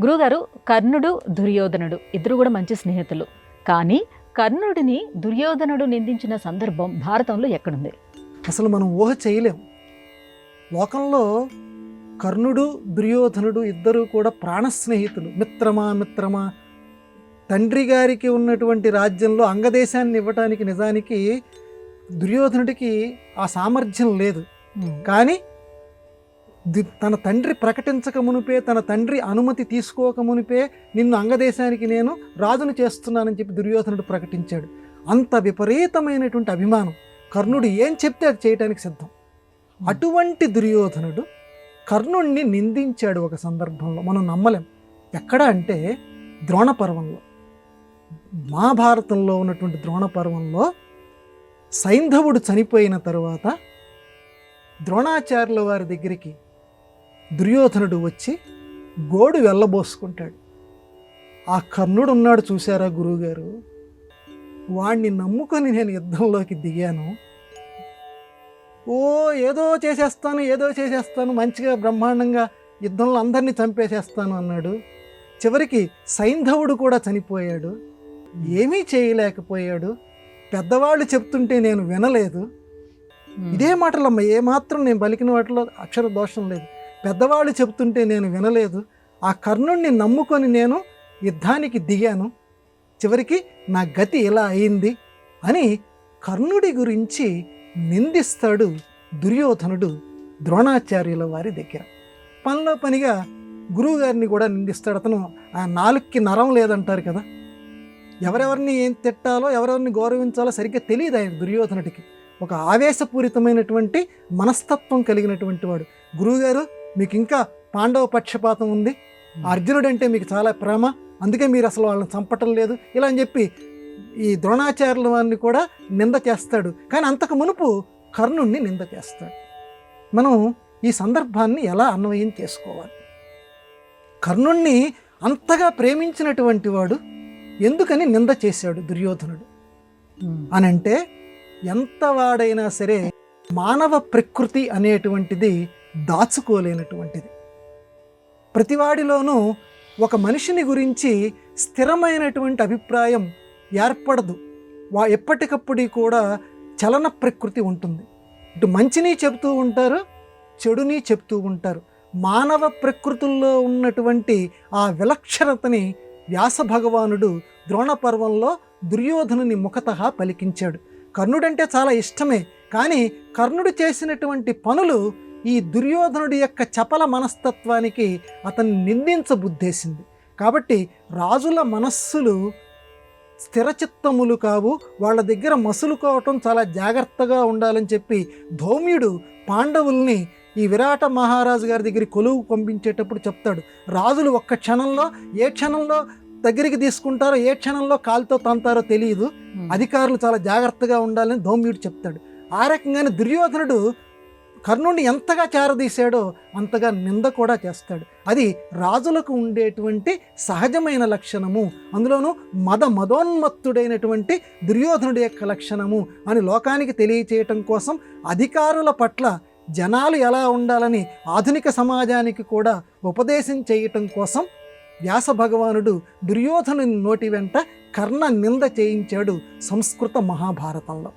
గురువుగారు, కర్ణుడు, దుర్యోధనుడు ఇద్దరు కూడా మంచి స్నేహితులు. కానీ కర్ణుడిని దుర్యోధనుడు నిందించిన సందర్భం భారతంలో ఎక్కడుంది? అసలు మనం ఊహ చేయలేం. లోకంలో కర్ణుడు దుర్యోధనుడు ఇద్దరు కూడా ప్రాణ స్నేహితులు. మిత్రమా తండ్రి గారికి ఉన్నటువంటి రాజ్యంలో అంగదేశాన్ని ఇవ్వటానికి నిజానికి దుర్యోధనుడికి ఆ సామర్థ్యం లేదు. కానీ తన తండ్రి ప్రకటించక మునిపే, తన తండ్రి అనుమతి తీసుకోక మునిపే నిన్ను అంగదేశానికి నేను రాజును చేస్తున్నానని చెప్పి దుర్యోధనుడు ప్రకటించాడు. అంత విపరీతమైనటువంటి అభిమానం. కర్ణుడు ఏం చెప్తే అది చేయటానికి సిద్ధం. అటువంటి దుర్యోధనుడు కర్ణుణ్ణి నిందించాడు ఒక సందర్భంలో. మనం నమ్మలేం. ఎక్కడ అంటే ద్రోణ పర్వంలో, మహాభారతంలో ఉన్నటువంటి ద్రోణ పర్వంలో సైంధవుడు చనిపోయిన తరువాత ద్రోణాచార్యుల వారి దగ్గరికి దుర్యోధనుడు వచ్చి గోడు వెళ్ళబోసుకుంటాడు. ఆ కర్ణుడు ఉన్నాడు చూశారా గురువుగారు, వాణ్ణి నమ్ముకొని నేను యుద్ధంలోకి దిగాను. ఏదో చేసేస్తాను, మంచిగా బ్రహ్మాండంగా యుద్ధంలో అందరినీ చంపేసేస్తాను అన్నాడు. చివరికి సైంధవుడు కూడా చనిపోయాడు, ఏమీ చేయలేకపోయాడు. పెద్దవాళ్ళు చెప్తుంటే నేను వినలేదు. ఇదే మాటలమ్మ, ఏమాత్రం నేను పలికిన వాటిలో అక్షర దోషం లేదు. పెద్దవాళ్ళు చెప్తుంటే నేను వినలేదు. ఆ కర్ణుణ్ణి నమ్ముకొని నేను యుద్ధానికి దిగాను. చివరికి నా గతి ఇలా అయింది అని కర్ణుడి గురించి నిందిస్తాడు దుర్యోధనుడు ద్రోణాచార్యుల వారి దగ్గర. పనిలో పనిగా గురువుగారిని కూడా నిందిస్తాడు. అతను ఆ నాలుగుకి నరం లేదంటారు కదా, ఎవరెవరిని ఏం తిట్టాలో ఎవరెవరిని గౌరవించాలో సరిగ్గా తెలియదు ఆయన దుర్యోధనుడికి. ఒక ఆవేశపూరితమైనటువంటి మనస్తత్వం కలిగినటువంటి వాడు. గురువుగారు, మీకు ఇంకా పాండవ పక్షపాతం ఉంది, అర్జునుడు అంటే మీకు చాలా ప్రేమ, అందుకే మీరు అసలు వాళ్ళని చంపటం లేదు ఇలా అని చెప్పి ఈ ద్రోణాచార్యుల వారిని కూడా నింద చేస్తాడు. కానీ అంతకు మునుపు కర్ణుణ్ణి నింద చేస్తాడు. మనం ఈ సందర్భాన్ని ఎలా అన్వయం చేసుకోవాలి? కర్ణుణ్ణి అంతగా ప్రేమించినటువంటి వాడు ఎందుకని నింద చేశాడు దుర్యోధనుడు అని అంటే, ఎంత వాడైనా సరే మానవ ప్రకృతి అనేటువంటిది దాచుకోలేనటువంటిది. ప్రతివాడిలోనూ ఒక మనిషిని గురించి స్థిరమైనటువంటి అభిప్రాయం ఏర్పడదు. ఎప్పటికప్పుడు కూడా చలన ప్రకృతి ఉంటుంది. ఇటు మంచిని చెబుతూ ఉంటారు, చెడుని చెప్తూ ఉంటారు. మానవ ప్రకృతుల్లో ఉన్నటువంటి ఆ విలక్షణతని వ్యాస భగవానుడు ద్రోణ పర్వంలో దుర్యోధనుని ముఖతః పలికించాడు. కర్ణుడంటే చాలా ఇష్టమే, కానీ కర్ణుడు చేసినటువంటి పనులు ఈ దుర్యోధనుడి యొక్క చపల మనస్తత్వానికి అతన్ని నిందించబుద్ధేసింది. కాబట్టి రాజుల మనస్సులు స్థిరచిత్తములు కావు, వాళ్ళ దగ్గర మసులుకోవటం చాలా జాగ్రత్తగా ఉండాలని చెప్పి ధౌమ్యుడు పాండవుల్ని ఈ విరాట మహారాజు గారి దగ్గరికి కొలువు పంపించేటప్పుడు చెప్తాడు. రాజులు ఒక్క క్షణంలో ఏ క్షణంలో దగ్గరికి తీసుకుంటారో ఏ క్షణంలో కాలుతో తంతారో తెలియదు, అధికారులు చాలా జాగ్రత్తగా ఉండాలని ధౌమ్యుడు చెప్తాడు. ఆ రకంగానే దుర్యోధనుడు కర్ణుడిని ఎంతగా చేరదీశాడో అంతగా నింద కూడా చేస్తాడు. అది రాజులకు ఉండేటువంటి సహజమైన లక్షణము, అందులోనూ మదోన్మత్తుడైనటువంటి దుర్యోధనుడి యొక్క లక్షణము అని లోకానికి తెలియచేయటం కోసం, అధికారుల పట్ల జనాలు ఎలా ఉండాలని ఆధునిక సమాజానికి కూడా ఉపదేశం చేయటం కోసం వ్యాస భగవానుడు దుర్యోధనుని నోటి వెంట కర్ణ నింద చేయించాడు సంస్కృత మహాభారతంలో.